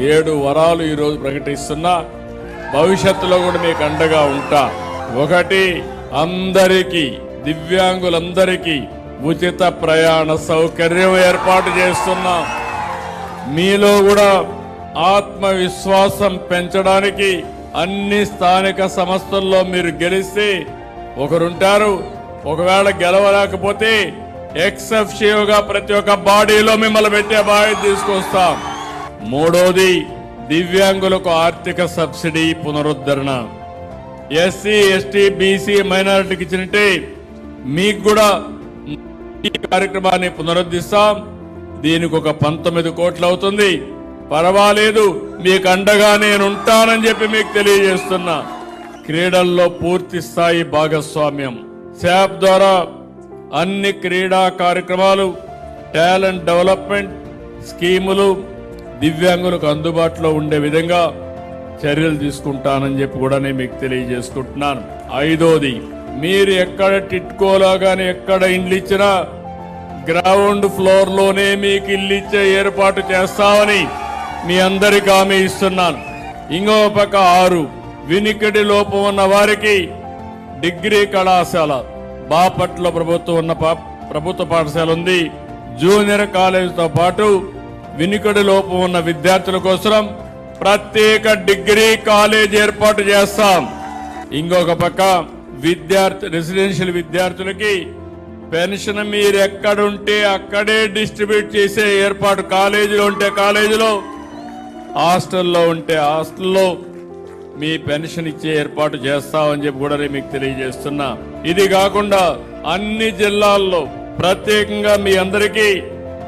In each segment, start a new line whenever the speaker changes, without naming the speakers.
7 వరాలు ఈరోజు ప్రకటిస్తున్నా. భవిష్యత్తులో కూడా మీకు అండగా ఉంటా. ఒకటి, అందరికీ దివ్యాంగులందరికీ ఉచిత ప్రయాణ సౌకర్యం ఏర్పాటు చేస్తున్నాం. మీలో కూడా ఆత్మవిశ్వాసం పెంచడానికి అన్ని స్థానిక సంస్థల్లో మీరు గెలిస్తే ఒకరుంటారు. ఒకవేళ గెలవలేకపోతే ఎక్సెఫ్షియోగా ప్రతి ఒక్క బాడీలో మిమ్మల్ని పెట్టే బాధ్యత తీసుకొస్తాం. మూడోది, దివ్యాంగులకు ఆర్థిక సబ్సిడీ పునరుద్ధరణ. ఎస్సీ, ఎస్టీ, బీసీ, మైనారిటీకి ఇచ్చినట్టే మీకు కూడా ఈ కార్యక్రమాన్ని పునరుద్ధరిస్తాం. దీనికి ఒక 19 కోట్లు అవుతుంది. పర్వాలేదు, మీకు అండగా నేను ఉంటానని చెప్పి మీకు తెలియజేస్తున్నా. క్రీడల్లో పూర్తి స్థాయి భాగస్వామ్యం. శాప్ ద్వారా అన్ని క్రీడా కార్యక్రమాలు, టాలెంట్ డెవలప్మెంట్ స్కీములు దివ్యాంగులకు అందుబాటులో ఉండే విధంగా చర్యలు తీసుకుంటానని చెప్పి కూడా నేను మీకు తెలియజేసుకుంటున్నాను. ఐదోది, మీరు ఎక్కడ టిట్కోలా గాని ఎక్కడ ఇండ్లు ఇచ్చినా గ్రౌండ్ ఫ్లోర్ లోనే మీకు ఇల్లు ఇచ్చే ఏర్పాటు చేస్తామని మీ అందరికీ హామీ ఇస్తున్నాను. ఇంకో పక్క 6, వినికిడి లోపం ఉన్న వారికి డిగ్రీ కళాశాల బాపట్ల ప్రభుత్వ పాఠశాల ఉంది. జూనియర్ కాలేజీతో పాటు వినికిడి లోపం ఉన్న విద్యార్థుల కోసం ప్రత్యేక డిగ్రీ కాలేజ్ ఏర్పాటు చేస్తాం. ఇంకొక పక్క రెసిడెన్షియల్ విద్యార్థులకి పెన్షన్ మీరు ఎక్కడుంటే అక్కడే డిస్ట్రిబ్యూట్ చేసే ఏర్పాటు, కాలేజీలో ఉంటే కాలేజీలో, హాస్టల్లో ఉంటే హాస్టల్లో మీ పెన్షన్ ఇచ్చే ఏర్పాటు చేస్తామని చెప్పి కూడా నేను మీకు తెలియజేస్తున్నా. ఇది కాకుండా అన్ని జిల్లాల్లో ప్రత్యేకంగా మీ అందరికీ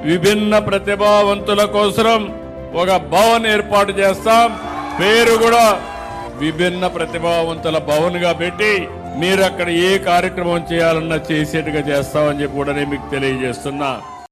విభిన్న ప్రతిభావంతుల కోసం ఒక భవన్ ఏర్పాటు చేస్తాం. పేరు కూడా విభిన్న ప్రతిభావంతుల భవన్ గా పెట్టి మీరు అక్కడ ఏ కార్యక్రమం చేయాలన్నా చేసేట్టుగా చేస్తామని చెప్పి కూడా నేను మీకు తెలియజేస్తున్నా.